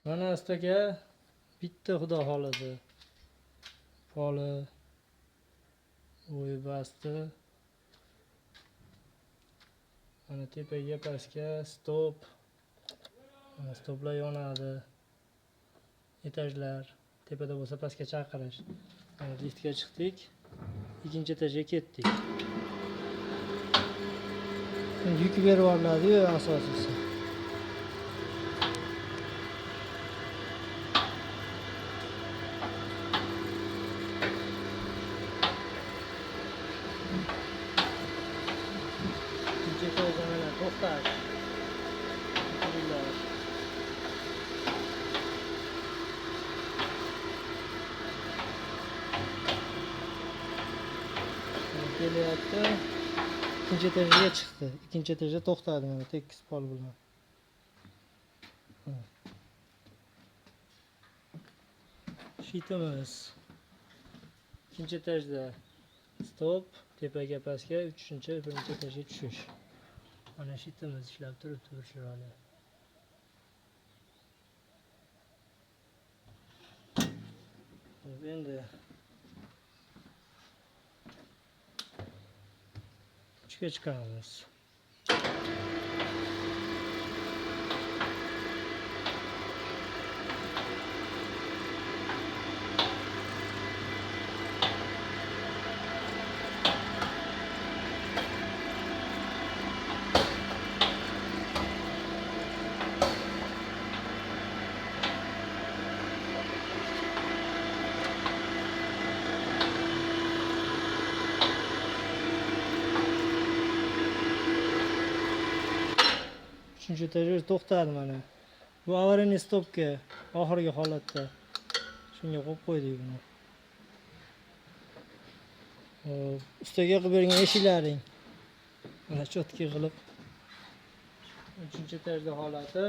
Mana ustaga bitta xudo xolisi. Poli o'yi basti. Mana tepaga pastga stop. Mana stoplar yonadi. Etajlar. Tepada bo'lsa pastga chaqirish. Mana liftga chiqdik. Ikkinchi etajga ketdik. Yuk berib olinadi-yu asosiysi. Mana to'xtash. Kelyapti. Ikkinchi etajga chiqdi. Ikkinchi etajda to'xtadi mana tekis pol bilan. Shitimiz. Ikkinchi etajda stop, tepaga pastga, birinchi etajga tushish. Mana shitimiz ishlab turibdi bir chiroyli. Endi ichga chiqamiz. Uchinchi etajga to'xtadi mana. Bu avariya stopga oxirgi holatda. Shunga qo'yib qo'ydik buni. Ustaga qilib bergan eshiklaring. Mana cho'tki qilib. Uchinchi etajda holati.